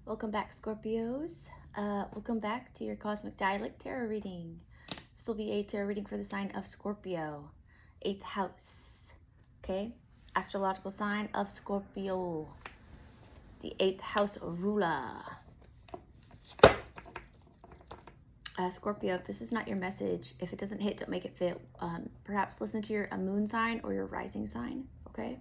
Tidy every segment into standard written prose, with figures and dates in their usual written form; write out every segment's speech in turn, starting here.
Welcome back, Scorpios. Welcome back to your Cosmic Dialect Tarot reading. This will be a tarot reading for the sign of Scorpio, 8th house. Okay, astrological sign of Scorpio, the 8th house ruler. Scorpio, if this is not your message, if it doesn't hit, don't make it fit. Perhaps listen to your moon sign or your rising sign, okay?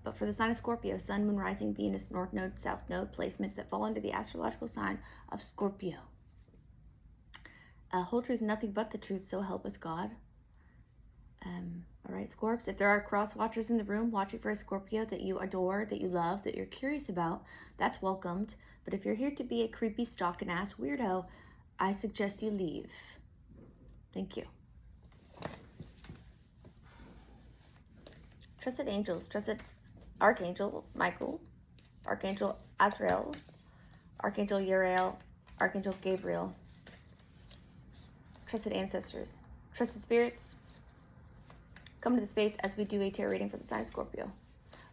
But for the sign of Scorpio, sun, moon, rising, Venus, north node, south node, placements that fall under the astrological sign of Scorpio. Whole truth, nothing but the truth, so help us God. All right, Scorps, if there are cross watchers in the room watching for a Scorpio that you adore, that you love, that you're curious about, that's welcomed. But if you're here to be a creepy, stalking ass weirdo, I suggest you leave. Thank you. Trusted angels, trusted Archangel Michael, Archangel Azrael, Archangel Uriel, Archangel Gabriel, trusted ancestors, trusted spirits, come to the space as we do a tarot reading for the sign of Scorpio.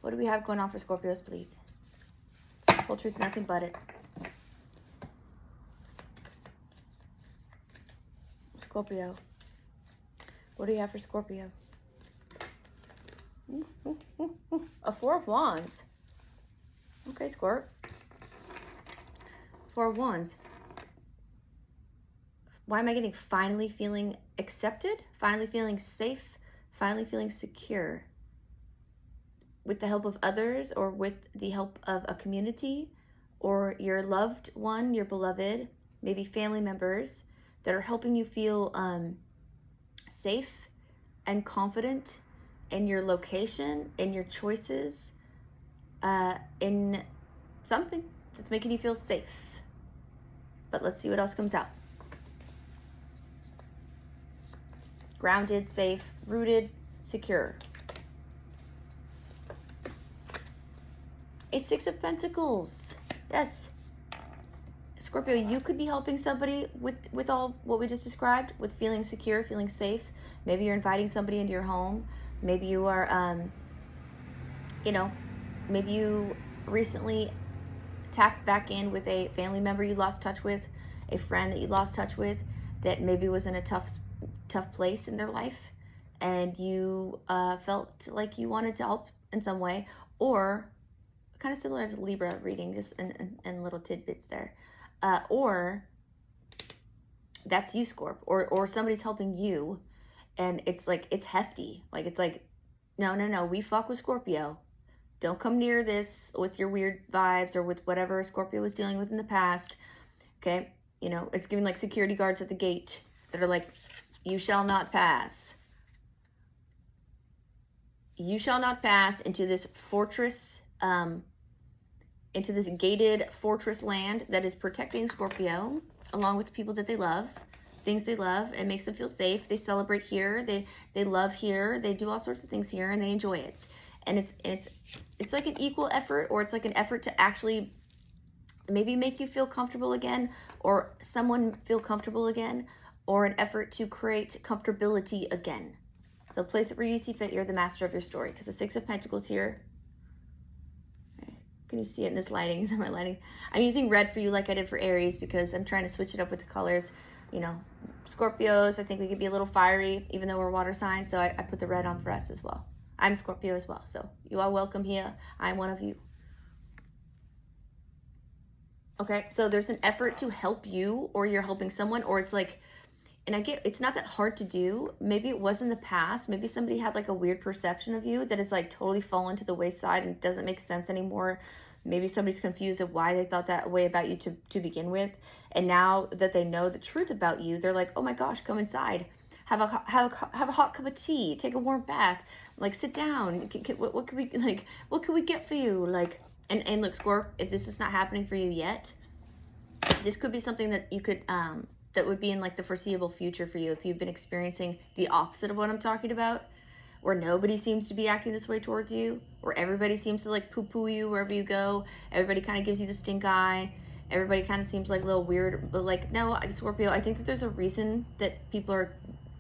What do we have going on for Scorpios, please? Whole truth, nothing but it. Scorpio. What do you have for Scorpio? A 4 of Wands. Okay, Scorp. 4 of Wands. Why am I getting finally feeling accepted? Finally feeling safe? Finally feeling secure? With the help of others, or with the help of a community, or your loved one, your beloved, maybe family members that are helping you feel safe and confident in your location, in your choices, in something that's making you feel safe. But let's see what else comes out. Grounded, safe, rooted, secure. A 6 of Pentacles. Yes. Scorpio, you could be helping somebody with all what we just described, with feeling secure, feeling safe. Maybe you're inviting somebody into your home. Maybe you are, maybe you recently tapped back in with a family member you lost touch with, a friend that you lost touch with, that maybe was in a tough place in their life, and you felt like you wanted to help in some way, or kind of similar to Libra reading, just in little tidbits there. Or that's you, Scorp, or somebody's helping you, and it's like, it's hefty. Like, it's like, no, we fuck with Scorpio. Don't come near this with your weird vibes or with whatever Scorpio was dealing with in the past. Okay? You know, it's giving like security guards at the gate that are like, you shall not pass. You shall not pass into this fortress, into this gated fortress land that is protecting Scorpio, along with the people that they love, things they love. It makes them feel safe. They celebrate here. They love here. They do all sorts of things here, and they enjoy it. And it's like an equal effort, or it's like an effort to actually maybe make you feel comfortable again, or someone feel comfortable again, or an effort to create comfortability again. So place it where you see fit. You're the master of your story, because the 6 of Pentacles here. Can you see it in this lighting? Is my lighting? I'm using red for you like I did for Aries, because I'm trying to switch it up with the colors. You know, Scorpios, I think we could be a little fiery, even though we're water signs. So I put the red on for us as well. I'm Scorpio as well. So you are welcome here. I'm one of you. Okay, so there's an effort to help you, or you're helping someone, or it's like, and I get, it's not that hard to do. Maybe it was in the past. Maybe somebody had like a weird perception of you that is like totally fallen to the wayside and doesn't make sense anymore. Maybe somebody's confused of why they thought that way about you to begin with. And now that they know the truth about you, they're like, oh my gosh, come inside. Have a hot cup of tea. Take a warm bath. Like, sit down. What can we, like, what can we get for you? Like, and look, Scorp, if this is not happening for you yet, this could be something that you could, that would be in like the foreseeable future for you, if you've been experiencing the opposite of what I'm talking about, where nobody seems to be acting this way towards you, or everybody seems to like poo-poo you wherever you go. Everybody kind of gives you the stink eye. Everybody kind of seems like a little weird, but like, no, Scorpio, I think that there's a reason that people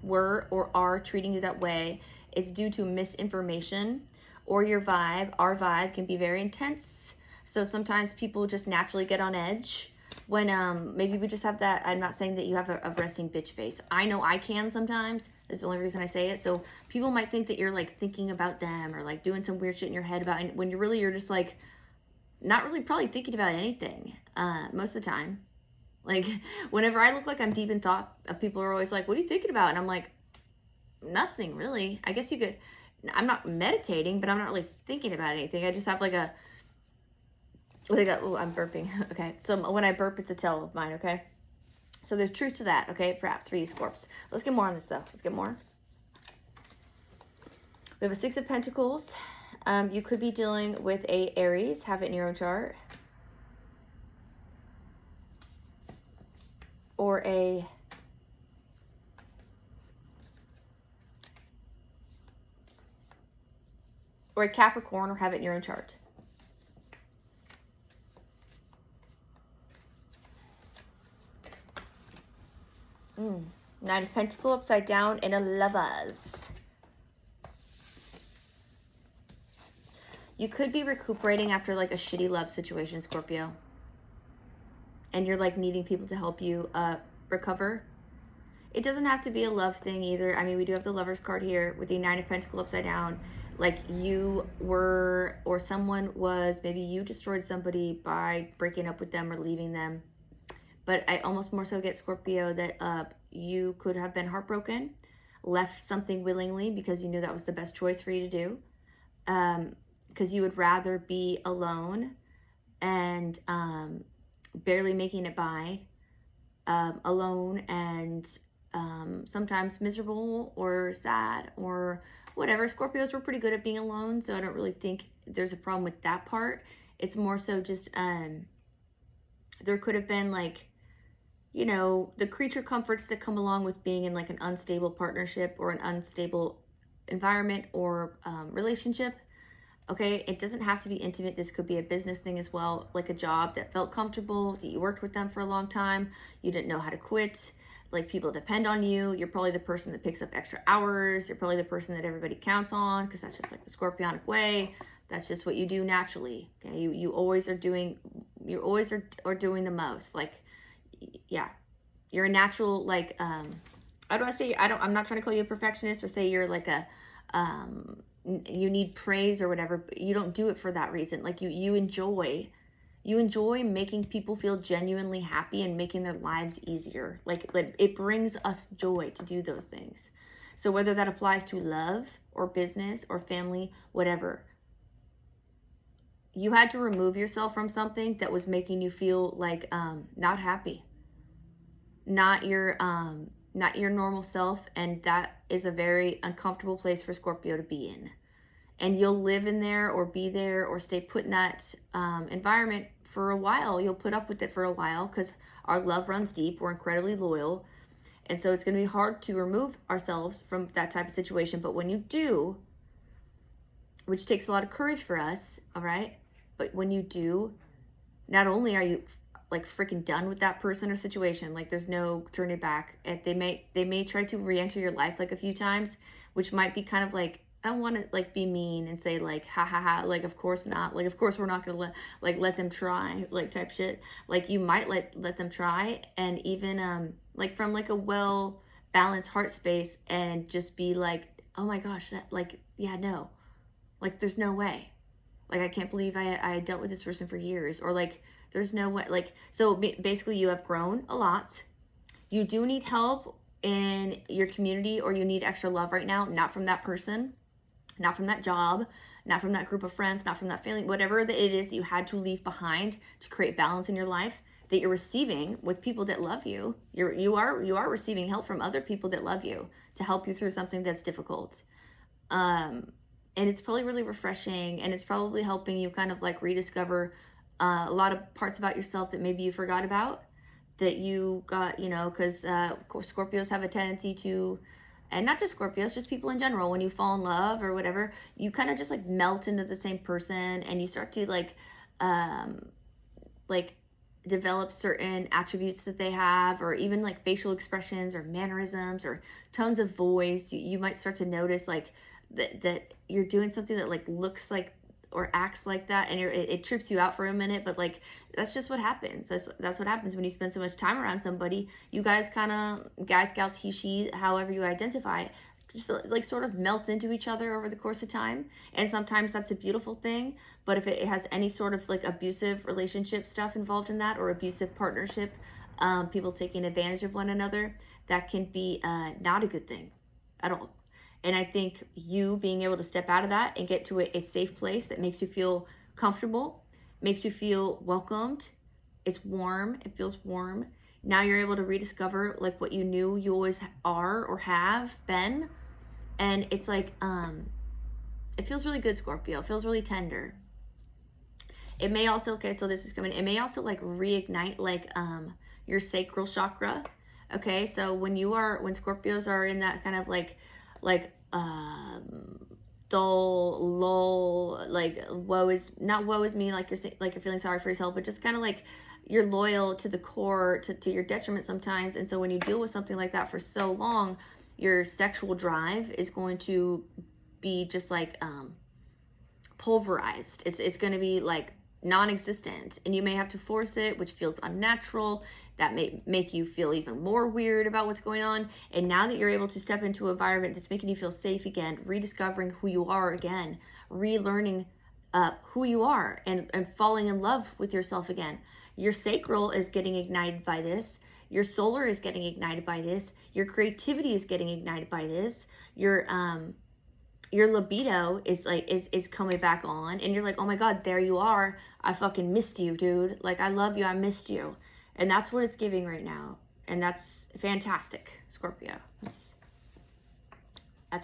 were or are treating you that way. It's due to misinformation, or your vibe. Our vibe can be very intense. So sometimes people just naturally get on edge when maybe we just have that. I'm not saying that you have a resting bitch face. I know I can sometimes. That's the only reason I say it. So people might think that you're like thinking about them or like doing some weird shit in your head about, and when you're just like not really probably thinking about anything most of the time. Like whenever I look like I'm deep in thought, people are always like, what are you thinking about? And I'm like, nothing really. I guess you could, I'm not meditating, but I'm not really thinking about anything. I just have like a, oh, I'm burping. Okay. So when I burp, it's a tell of mine. Okay. So there's truth to that. Okay. Perhaps for you, Scorps. Let's get more on this though. Let's get more. We have a 6 of Pentacles. You could be dealing with a Aries. Have it in your own chart. Or a Capricorn, or have it in your own chart. Nine of Pentacles upside down and a Lovers. You could be recuperating after like a shitty love situation, Scorpio. And you're like needing people to help you recover. It doesn't have to be a love thing either. I mean, we do have the Lovers card here with the 9 of Pentacles upside down. Like you were, or someone was, maybe you destroyed somebody by breaking up with them or leaving them. But I almost more so get, Scorpio, that you could have been heartbroken, left something willingly because you knew that was the best choice for you to do. Because you would rather be alone and barely making it by, alone and sometimes miserable or sad or whatever. Scorpios were pretty good at being alone, so I don't really think there's a problem with that part. It's more so just there could have been like, you know, the creature comforts that come along with being in like an unstable partnership or an unstable environment or relationship. Okay, it doesn't have to be intimate. This could be a business thing as well, like a job that felt comfortable, that you worked with them for a long time, you didn't know how to quit, like people depend on you. You're probably the person that picks up extra hours. You're probably the person that everybody counts on because that's just like the Scorpionic way. That's just what you do naturally. Okay, you always are doing, you always are doing the most. Like, yeah, you're a natural, like, I don't want to say, I'm not trying to call you a perfectionist or say you're like a, you need praise or whatever, but you don't do it for that reason. Like you enjoy making people feel genuinely happy and making their lives easier. Like it brings us joy to do those things. So whether that applies to love or business or family, whatever, you had to remove yourself from something that was making you feel like not happy, not your normal self, and that is a very uncomfortable place for Scorpio to be in. And you'll live in there or be there or stay put in that environment for a while. You'll put up with it for a while because our love runs deep. We're incredibly loyal. And so it's going to be hard to remove ourselves from that type of situation. But when you do, which takes a lot of courage for us, all right? But when you do, not only are you like freaking done with that person or situation, like there's no turning back. They may try to re-enter your life like a few times, which might be kind of like, I don't want to like be mean and say like, ha ha ha, like of course not, like of course we're not gonna let them try, like type shit. Like you might let them try, and even like from like a well balanced heart space, and just be like, oh my gosh, that like, yeah, no, like there's no way, like I can't believe I dealt with this person for years, or like there's no way, like, so basically you have grown a lot. You do need help in your community, or you need extra love right now, not from that person, not from that job, not from that group of friends, not from that family, whatever that it is that you had to leave behind to create balance in your life, that you're receiving with people that love you. You are receiving help from other people that love you to help you through something that's difficult. And it's probably really refreshing, and it's probably helping you kind of like rediscover a lot of parts about yourself that maybe you forgot about, that you got, you know, because Scorpios have a tendency to, and not just Scorpios, just people in general, when you fall in love or whatever, you kind of just like melt into the same person, and you start to like develop certain attributes that they have, or even like facial expressions or mannerisms or tones of voice. You might start to notice like that you're doing something that like looks like or acts like that, and it trips you out for a minute, but like that's just what happens. That's what happens when you spend so much time around somebody. You guys kind of, guys, gals, he, she, however you identify, just like sort of melt into each other over the course of time. And sometimes that's a beautiful thing, but if it has any sort of like abusive relationship stuff involved in that, or abusive partnership, people taking advantage of one another, that can be not a good thing at all. And I think you being able to step out of that and get to a safe place that makes you feel comfortable, makes you feel welcomed, it's warm, it feels warm. Now you're able to rediscover like what you knew you always are or have been. And it's like, it feels really good, Scorpio. It feels really tender. It may also, okay, so this is coming, it may also like reignite like your sacral chakra. Okay, so when Scorpios are in that kind of like dull, lull, like woe is me, like you're feeling sorry for yourself, but just kind of like you're loyal to the core, to your detriment sometimes. And so when you deal with something like that for so long, your sexual drive is going to be just like pulverized. It's going to be like non-existent, and you may have to force it, which feels unnatural. That may make you feel even more weird about what's going on. And now that you're able to step into an environment that's making you feel safe again, rediscovering who you are again, relearning who you are, and falling in love with yourself again. Your sacral is getting ignited by this. Your solar is getting ignited by this. Your creativity is getting ignited by this. Your libido is coming back on, and you're like, oh my God, there you are. I fucking missed you, dude. Like, I love you. I missed you. And that's what it's giving right now. And that's fantastic, Scorpio. That's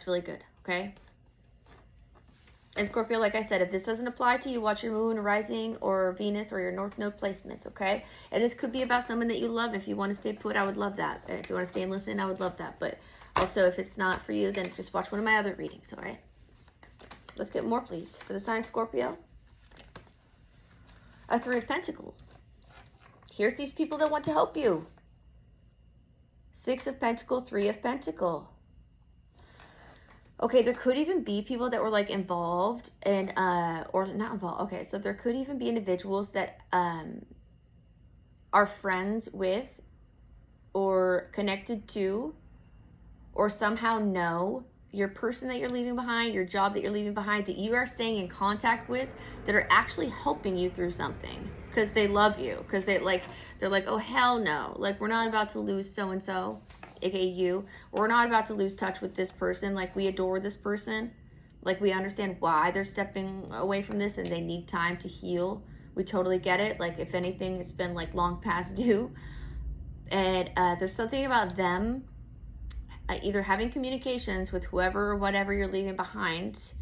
really good, okay? And Scorpio, like I said, if this doesn't apply to you, watch your moon, rising, or Venus, or your north node placements, okay? And this could be about someone that you love. If you want to stay put, I would love that. If you want to stay and listen, I would love that. But also, if it's not for you, then just watch one of my other readings, all right? Let's get more, please. For the sign of Scorpio, a Three of Pentacles. Here's these people that want to help you. Six of Pentacles, Three of Pentacles. Okay, there could even be people that were like involved and, or not involved. Okay, so there could even be individuals that are friends with or connected to or somehow know your person that you're leaving behind, your job that you're leaving behind, that you are staying in contact with, that are actually helping you through something because they love you, because they're like, oh hell no, like we're not about to lose so-and-so, aka you, or we're not about to lose touch with this person, like we adore this person, like we understand why they're stepping away from this and they need time to heal. We totally get it. Like if anything, it's been like long past due. And there's something about them either having communications with whoever or whatever you're leaving behind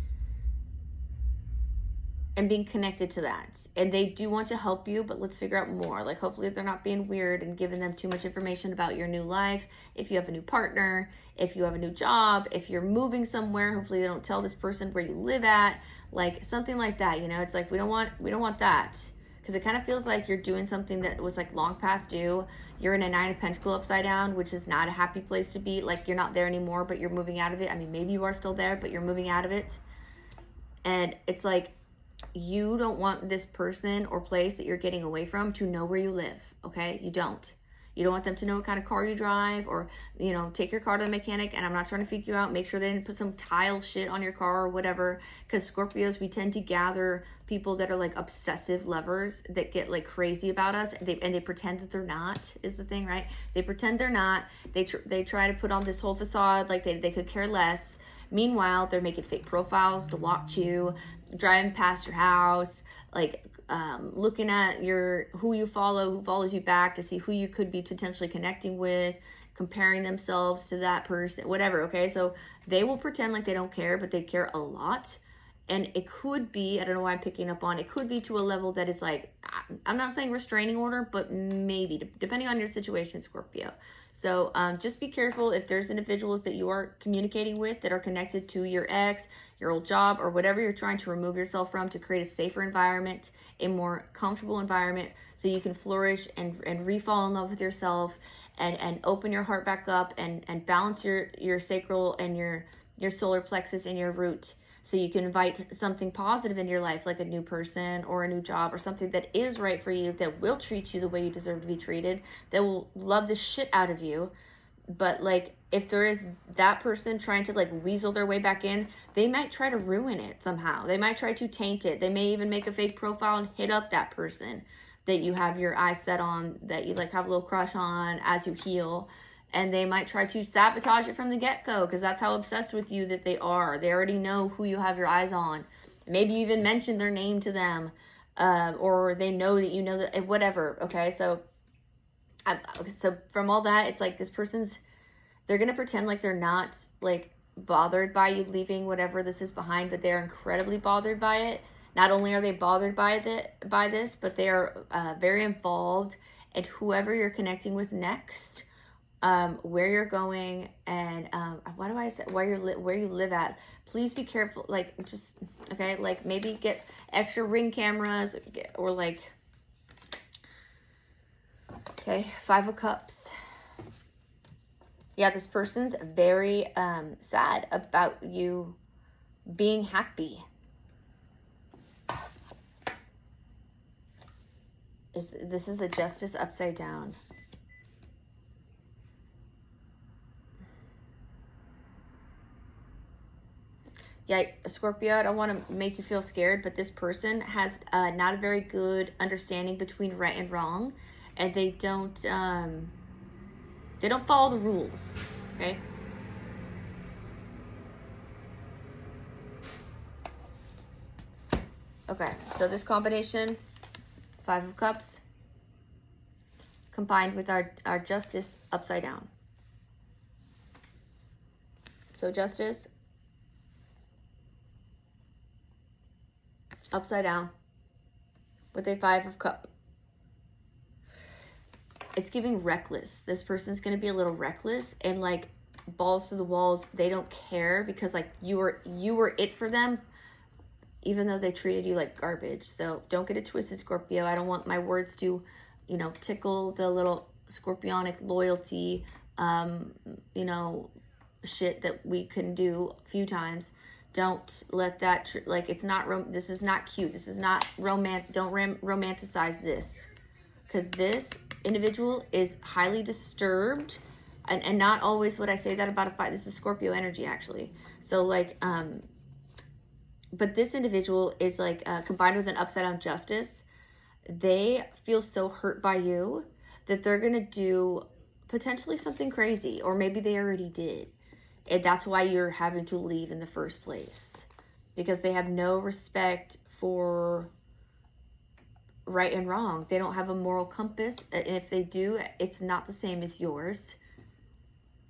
and being connected to that. And they do want to help you, but let's figure out more. Like hopefully they're not being weird and giving them too much information about your new life. If you have a new partner, if you have a new job, if you're moving somewhere, hopefully they don't tell this person where you live at, like something like that. You know, it's like we don't want that. Because it kind of feels like you're doing something that was like long past due. You're in a Nine of Pentacles upside down, which is not a happy place to be. Like you're not there anymore, but you're moving out of it. I mean, maybe you are still there, but you're moving out of it. And it's like you don't want this person or place that you're getting away from to know where you live, okay? You don't. You don't want them to know what kind of car you drive, or, you know, take your car to the mechanic. And I'm not trying to freak you out. Make sure they didn't put some tile shit on your car or whatever. Because Scorpios, we tend to gather people that are like obsessive lovers that get like crazy about us. And they pretend that they're not, is the thing, right? They pretend they're not. They try to put on this whole facade like they could care less. Meanwhile, they're making fake profiles to watch you, driving past your house, like looking at who you follow, who follows you back to see who you could be potentially connecting with, comparing themselves to that person, whatever, okay? So they will pretend like they don't care, but they care a lot. And it could be, I don't know why I'm picking up on, it could be to a level that is like, I'm not saying restraining order, but maybe, depending on your situation, Scorpio. So just be careful if there's individuals that you are communicating with that are connected to your ex, your old job, or whatever you're trying to remove yourself from to create a safer environment, a more comfortable environment, so you can flourish and re-fall in love with yourself and open your heart back up and balance your sacral and your solar plexus and your root, So you can invite something positive into your life, like a new person or a new job or something that is right for you, that will treat you the way you deserve to be treated, that will love the shit out of you. But like, if there is that person trying to like weasel their way back in, they might try to ruin it somehow. They might try to taint it. They may even make a fake profile and hit up that person that you have your eyes set on, that you like have a little crush on as you heal. And they might try to sabotage it from the get-go, because that's how obsessed with you that they are. They already know who you have your eyes on. Maybe even mention their name to them, or they know that you know that, whatever. Okay, so from all that, it's like this person's, they're going to pretend like they're not like bothered by you leaving whatever this is behind, but they're incredibly bothered by it. Not only are they bothered by this, but they are very involved in whoever you're connecting with next, where you're going, and what do I say? Where you live at. Please be careful. Like, just okay. Like, maybe get extra ring cameras, or like, okay, 5 of Cups. Yeah, this person's very sad about you being happy. This is a Justice upside down. Yeah, Scorpio, I don't want to make you feel scared, but this person has not a very good understanding between right and wrong, and they don't follow the rules, okay? Okay, so this combination, 5 of Cups, combined with our Justice upside down. So Justice, upside down, with a 5 of Cups. It's giving reckless. This person's going to be a little reckless and like balls to the walls. They don't care, because like you were it for them, even though they treated you like garbage. So don't get it twisted, Scorpio. I don't want my words to, you know, tickle the little scorpionic loyalty, you know, shit that we can do a few times. Don't let that, like, it's not, this is not cute. This is not don't romanticize this, because this individual is highly disturbed, and not always would I say that about a fight. This is Scorpio energy, actually. So like, but this individual is like, combined with an upside down Justice, they feel so hurt by you that they're going to do potentially something crazy, or maybe they already did. And that's why you're having to leave in the first place, because they have no respect for right and wrong. They don't have a moral compass. And if they do, it's not the same as yours.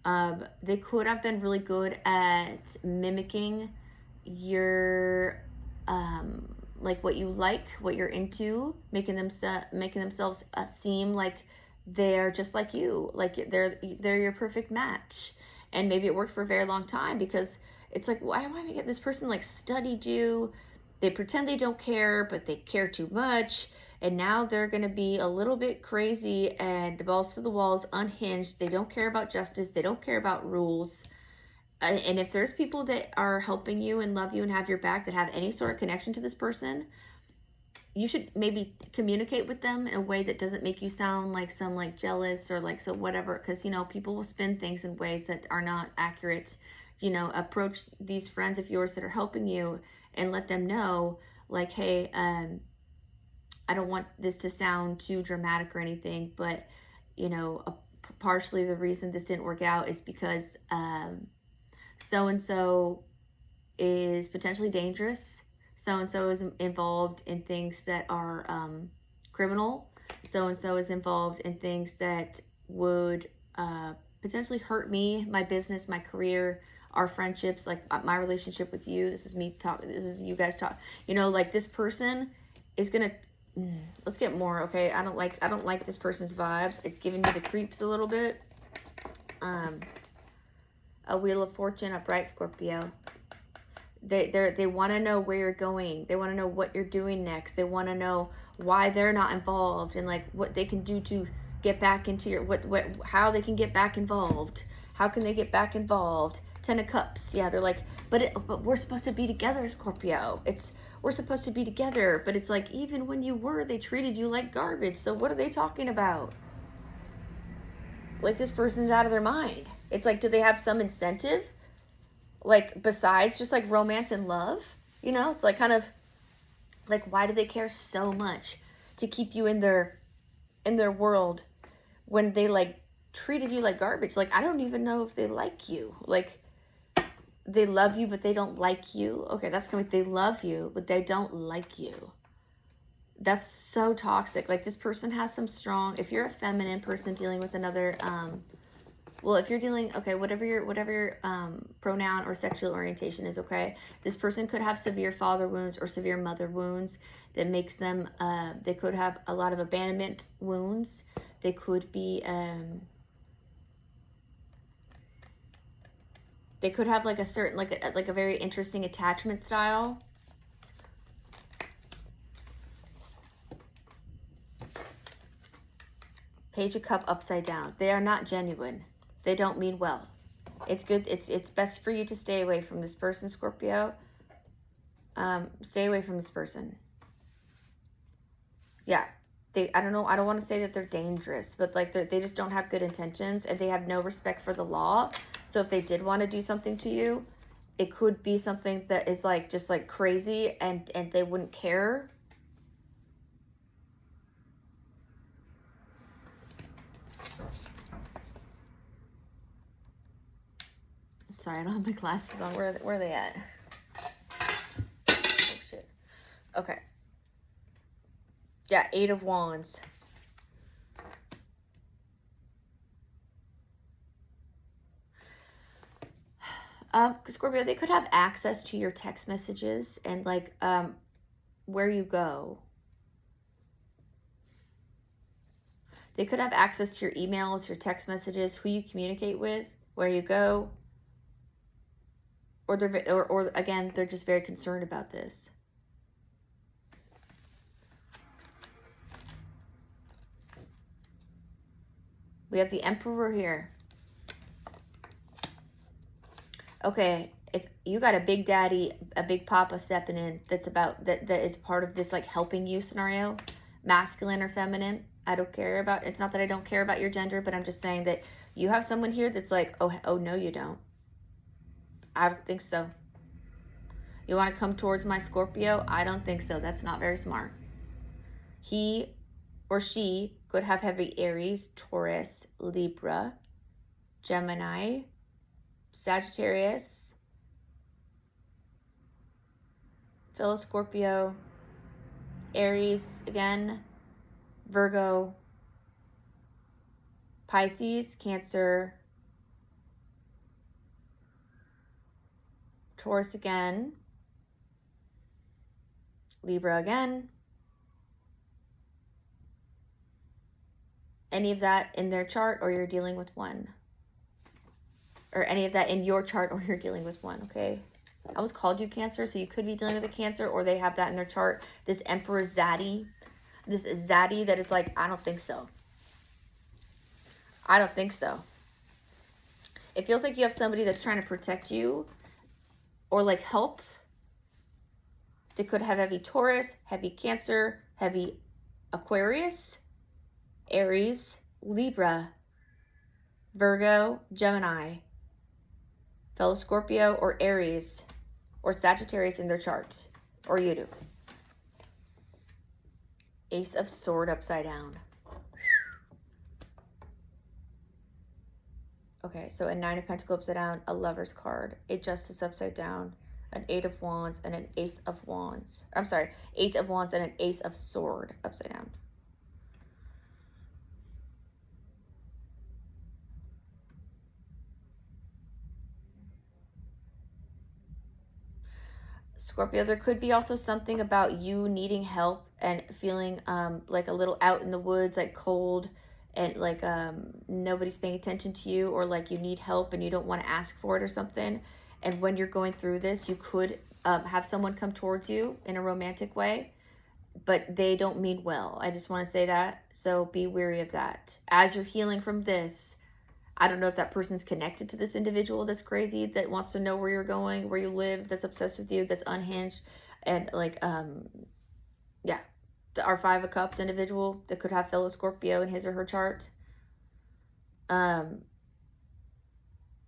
They could have been really good at mimicking your like what you like, what you're into, making themselves seem like they're just like you, like they're your perfect match. And maybe it worked for a very long time, because it's like, why am I get this person like studied you? They pretend they don't care, but they care too much. And now they're going to be a little bit crazy and balls to the walls, unhinged. They don't care about justice. They don't care about rules. And if there's people that are helping you and love you and have your back, that have any sort of connection to this person, you should maybe communicate with them in a way that doesn't make you sound like some like jealous or like so whatever, because, you know, people will spin things in ways that are not accurate. You know, approach these friends of yours that are helping you and let them know, like, hey, I don't want this to sound too dramatic or anything, but, you know, partially the reason this didn't work out is because so-and-so is potentially dangerous. So-and-so is involved in things that are criminal. So-and-so is involved in things that would potentially hurt me, my business, my career, our friendships, like my relationship with you. This is me talking. This is you guys talk. You know, like this person is gonna. Let's get more, okay? I don't like this person's vibe. It's giving me the creeps a little bit. A Wheel of Fortune upright, Scorpio. They want to know where you're going. They want to know what you're doing next. They want to know why they're not involved, and like what they can do to get back into your how they can get back involved. How can they get back involved? Ten of Cups. Yeah, they're like, but we're supposed to be together, Scorpio. We're supposed to be together, but it's like, even when you were, they treated you like garbage. So what are they talking about? Like, this person's out of their mind. It's like, do they have some incentive? Like, besides just like romance and love? You know, it's like, kind of like, why do they care so much to keep you in their world when they like treated you like garbage? Like, I don't even know if they like you. Like, they love you, but they don't like you. Okay, that's gonna be, they love you, but they don't like you. That's so toxic. Like, this person has some strong, if you're a feminine person dealing with another, well, if you're dealing, okay, whatever your pronoun or sexual orientation is, okay, this person could have severe father wounds or severe mother wounds that makes them, they could have a lot of abandonment wounds. They could be, they could have like a certain, like a very interesting attachment style. Page of Cup upside down. They are not genuine. They don't mean well. It's good. It's best for you to stay away from this person, Scorpio. Stay away from this person. Yeah. I don't know. I don't want to say that they're dangerous, but like they just don't have good intentions, and they have no respect for the law. So if they did want to do something to you, it could be something that is like just like crazy, and they wouldn't care. Sorry, I don't have my glasses on. Where are they at? Oh, shit. Okay. Yeah, 8 of Wands. Scorpio, they could have access to your text messages and like where you go. They could have access to your emails, your text messages, who you communicate with, where you go. Or again, they're just very concerned about this. We have the Emperor here. Okay, if you got a big daddy, a big papa stepping in, that is part of this like helping you scenario, masculine or feminine, I don't care about. It's not that I don't care about your gender, but I'm just saying that you have someone here that's like, oh no, you don't. I don't think so. You want to come towards my Scorpio? I don't think so. That's not very smart. He or she could have heavy Aries, Taurus, Libra, Gemini, Sagittarius, fellow Scorpio, Aries again, Virgo, Pisces, Cancer, Taurus again, Libra again. Any of that in their chart, or you're dealing with one. Or any of that in your chart, or you're dealing with one, okay? I always called you Cancer, so you could be dealing with a Cancer, or they have that in their chart. This Emperor Zaddy. This is Zaddy that is like, I don't think so. I don't think so. It feels like you have somebody that's trying to protect you or like help. They could have heavy Taurus, heavy Cancer, heavy Aquarius, Aries, Libra, Virgo, Gemini, fellow Scorpio, or Aries, or Sagittarius in their chart, or you do. Ace of Sword upside down. Okay, so a 9 of Pentacles upside down, a Lover's card, a Justice upside down, an 8 of Wands, and an Ace of Wands. I'm sorry, 8 of Wands and an Ace of Sword upside down. Scorpio, there could be also something about you needing help and feeling like a little out in the woods, like cold, and like nobody's paying attention to you, or like you need help and you don't want to ask for it or something. And when you're going through this, you could have someone come towards you in a romantic way, but they don't mean well. I just want to say that. So be wary of that. As you're healing from this, I don't know if that person's connected to this individual that's crazy, that wants to know where you're going, where you live, that's obsessed with you, that's unhinged. And like, yeah, our Five of Cups individual that could have fellow Scorpio in his or her chart.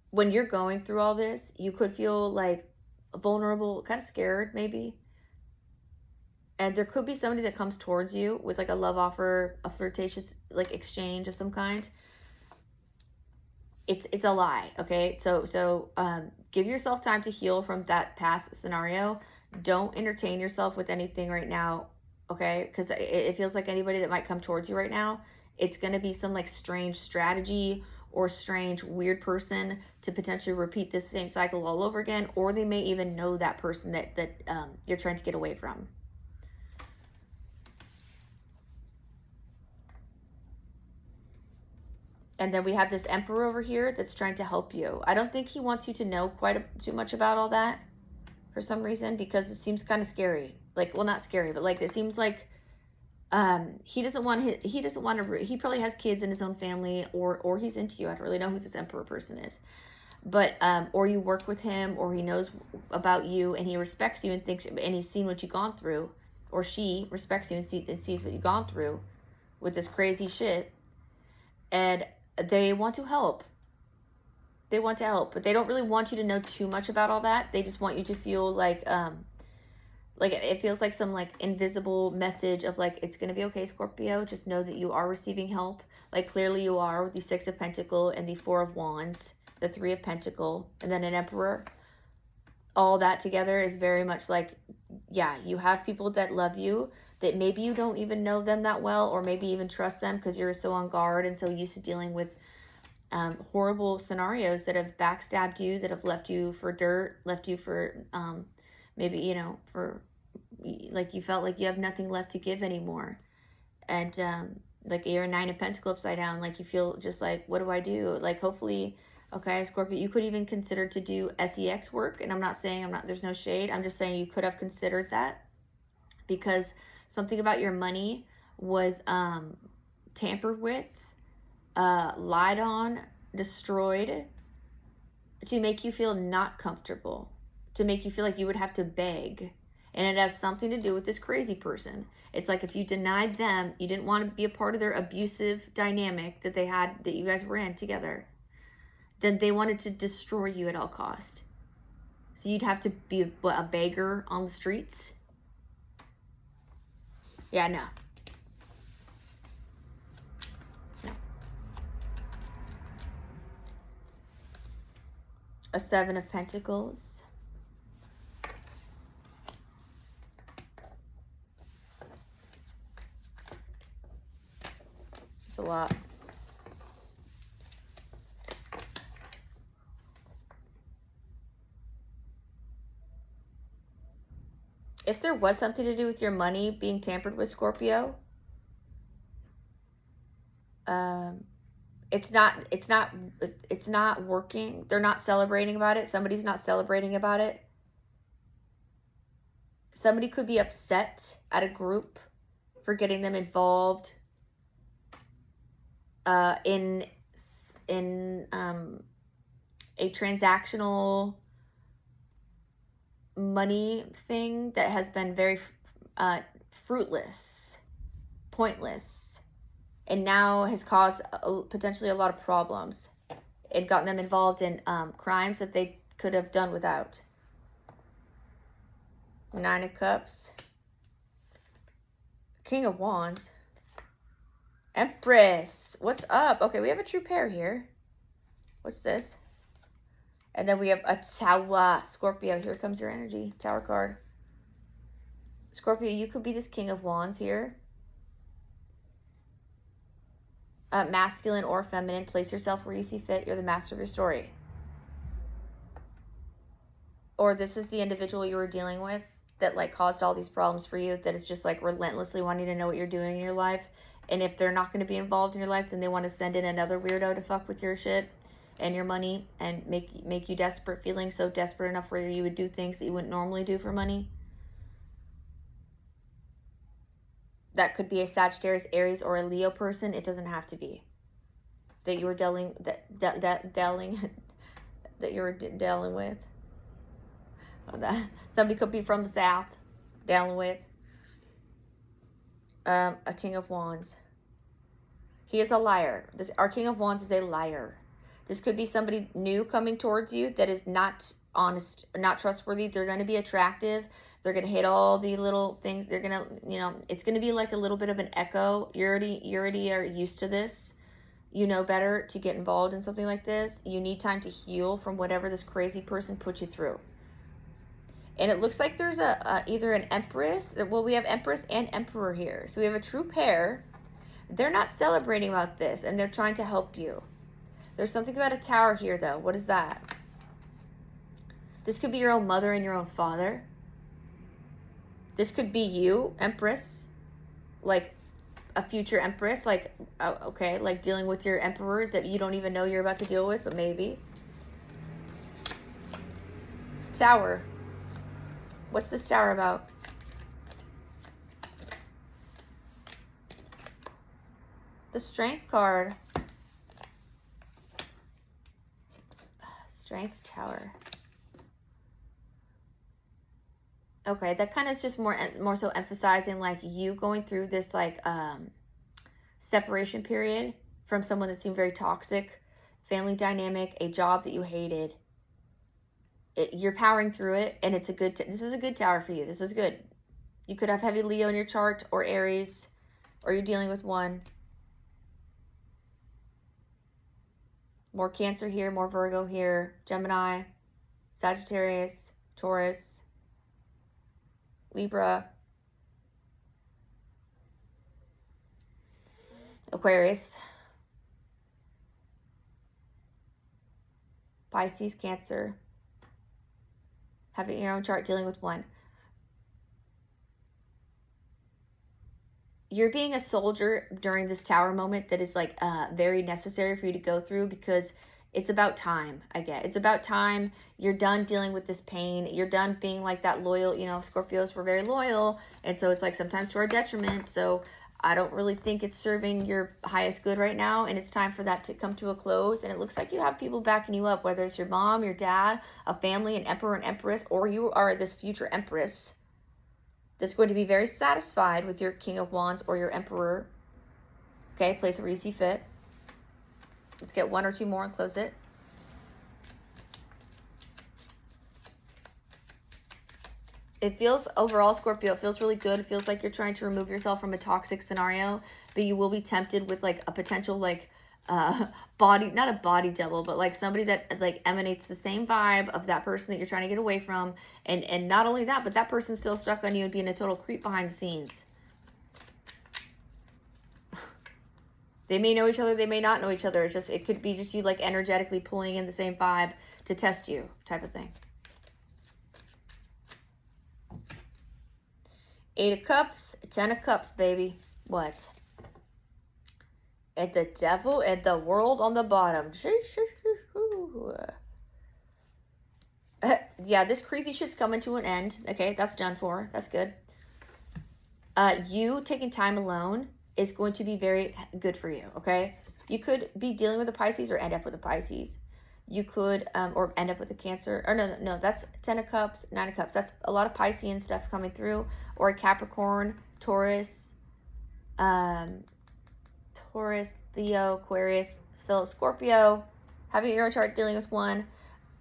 When you're going through all this, you could feel like vulnerable, kind of scared maybe. And there could be somebody that comes towards you with like a love offer, a flirtatious like exchange of some kind. It's a lie, okay? So give yourself time to heal from that past scenario. Don't entertain yourself with anything right now, okay? Because it feels like anybody that might come towards you right now, it's going to be some like strange strategy or strange weird person to potentially repeat this same cycle all over again, or they may even know that person that you're trying to get away from. And then we have this Emperor over here that's trying to help you. I don't think he wants you to know too much about all that for some reason, because it seems kind of scary. Like, well, not scary, but like it seems like he probably has kids in his own family, or he's into you. I don't really know who this Emperor person is. But or you work with him, or he knows about you and he respects you and he's seen what you've gone through, or she respects you and sees what you've gone through with this crazy shit. And they want to help. They want to help, but they don't really want you to know too much about all that. They just want you to feel like it feels like some like invisible message of like, it's going to be okay, Scorpio. Just know that you are receiving help. Like clearly you are, with the Six of Pentacles and the Four of Wands, the Three of Pentacles, and then an Emperor. All that together is very much like, yeah, you have people that love you, that maybe you don't even know them that well, or maybe even trust them because you're so on guard and so used to dealing with horrible scenarios that have backstabbed you, that have left you for dirt, left you for maybe, you know, for like you felt like you have nothing left to give anymore. And like you're a Nine of Pentacles upside down, like you feel just like, what do I do? Like hopefully, okay, Scorpio, you could even consider to do SEX work. And I'm not saying there's no shade. I'm just saying you could have considered that, because something about your money was tampered with, lied on, destroyed, to make you feel not comfortable, to make you feel like you would have to beg. And it has something to do with this crazy person. It's like if you denied them, you didn't want to be a part of their abusive dynamic that they had, that you guys were in together, then they wanted to destroy you at all cost. So you'd have to be a beggar on the streets. Yeah, no. A Seven of Pentacles. It's a lot. If there was something to do with your money being tampered with, Scorpio, it's not working. They're not celebrating about it. Somebody's not celebrating about it. Somebody could be upset at a group for getting them involved in a transactional money thing that has been very fruitless, pointless, and now has caused potentially a lot of problems and gotten them involved in crimes that they could have done without. Nine of Cups, King of Wands, Empress. What's up? Okay, we have a true pair here. What's this? And then we have a Tower. Scorpio, here comes your energy. Tower card. Scorpio, you could be this King of Wands here. Masculine or feminine. Place yourself where you see fit. You're the master of your story. Or this is the individual you were dealing with that like caused all these problems for you, that is just like relentlessly wanting to know what you're doing in your life. And if they're not going to be involved in your life, then they want to send in another weirdo to fuck with your shit and your money and make you desperate, feeling so desperate enough where you would do things that you wouldn't normally do for money. That could be a Sagittarius, Aries, or a Leo person. It doesn't have to be. that you were dealing with. Somebody could be from the South, dealing with. A King of Wands. He is a liar. Our King of Wands is a liar. This could be somebody new coming towards you that is not honest, not trustworthy. They're going to be attractive. They're going to hit all the little things. They're going to, you know, it's going to be like a little bit of an echo. You already are used to this. You know better to get involved in something like this. You need time to heal from whatever this crazy person put you through. And it looks like there's either an Empress. Well, we have Empress and Emperor here. So we have a true pair. They're not celebrating about this, and they're trying to help you. There's something about a Tower here, though. What is that? This could be your own mother and your own father. This could be you, Empress. Like a future Empress. Like, okay, like dealing with your Emperor that you don't even know you're about to deal with, but maybe. Tower. What's this Tower about? The Strength card. Strength Tower. Okay, that kind of is just more so emphasizing like you going through this like separation period from someone that seemed very toxic, family dynamic, a job that you hated. You're powering through it, and it's a good. This is a good Tower for you. This is good. You could have heavy Leo in your chart, or Aries, or you're dealing with one. More Cancer here, more Virgo here, Gemini, Sagittarius, Taurus, Libra, Aquarius, Pisces, Cancer. Having your own chart, dealing with one. You're being a soldier during this Tower moment that is like very necessary for you to go through, because it's about time. I get it's about time. You're done dealing with this pain. You're done being like that loyal, you know, Scorpios were very loyal, and so it's like sometimes to our detriment. So I don't really think it's serving your highest good right now, and it's time for that to come to a close. And it looks like you have people backing you up, whether it's your mom, your dad, a family, an Emperor and Empress, or you are this future Empress that's going to be very satisfied with your King of Wands or your Emperor. Okay, place it where you see fit. Let's get one or two more and close it. It feels, overall, Scorpio, it feels really good. It feels like you're trying to remove yourself from a toxic scenario, but you will be tempted with like a potential like body, not a body double, but like somebody that like emanates the same vibe of that person that you're trying to get away from. And not only that, but that person's still stuck on you and being a total creep behind the scenes. They may know each other, they may not know each other. It's just, it could be just you like energetically pulling in the same vibe to test you type of thing. 8 of Cups, 10 of Cups, baby. What? And the Devil and the World on the bottom. Yeah, this creepy shit's coming to an end. Okay, that's done for. That's good. You taking time alone is going to be very good for you, okay? You could be dealing with a Pisces or end up with a Pisces. You could, or end up with a Cancer. Or no, that's 10 of Cups, 9 of Cups. That's a lot of Piscean stuff coming through. Or a Capricorn, Taurus, Leo, Aquarius, Scorpio. Having your own chart, dealing with one.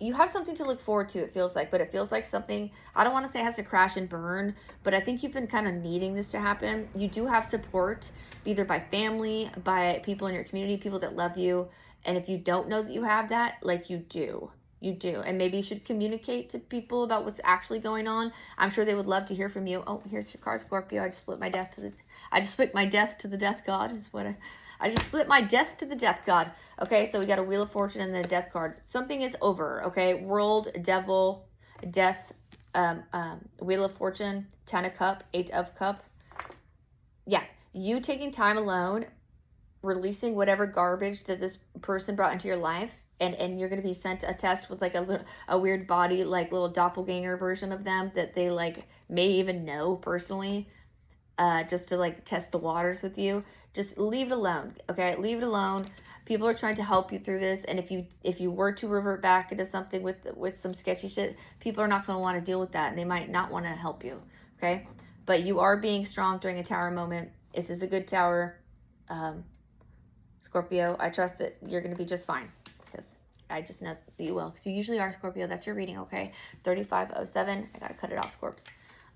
You have something to look forward to, it feels like. But it feels like something, I don't want to say it has to crash and burn, but I think you've been kind of needing this to happen. You do have support, either by family, by people in your community, people that love you. And if you don't know that you have that, like you do. You do. And maybe you should communicate to people about what's actually going on. I'm sure they would love to hear from you. Oh, here's your card, Scorpio. I just split my death to the death god is what I just split my death to the death god. Okay, so we got a Wheel of Fortune and the Death card. Something is over, okay? World, Devil, Death, Wheel of Fortune, 10 of Cup, 8 of Cup. Yeah, you taking time alone, releasing whatever garbage that this person brought into your life, and you're going to be sent a test with like a weird body, like little doppelganger version of them that they like may even know personally, just to like test the waters with you. Just leave it alone, okay? Leave it alone. People are trying to help you through this, and if you were to revert back into something with some sketchy shit, people are not going to want to deal with that, and they might not want to help you, okay? But you are being strong during a tower moment. This is a good tower, Scorpio. I trust that you're going to be just fine, because I just know that you will, because you usually are, Scorpio. That's your reading, okay? 3507. I got to cut it off, Scorps.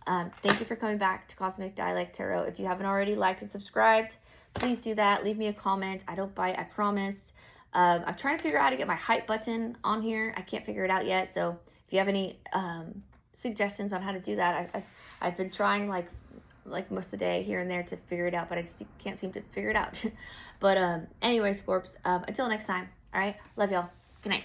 Thank you for coming back to Cosmic Dialect Tarot. If you haven't already liked and subscribed, please do that. Leave me a comment. I don't bite, I promise. I'm trying to figure out how to get my hype button on here. I can't figure it out yet. So if you have any suggestions on how to do that, I've been trying like most of the day here and there to figure it out, but I just can't seem to figure it out. But anyway, Scorps, until next time. All right. Love y'all. Good night.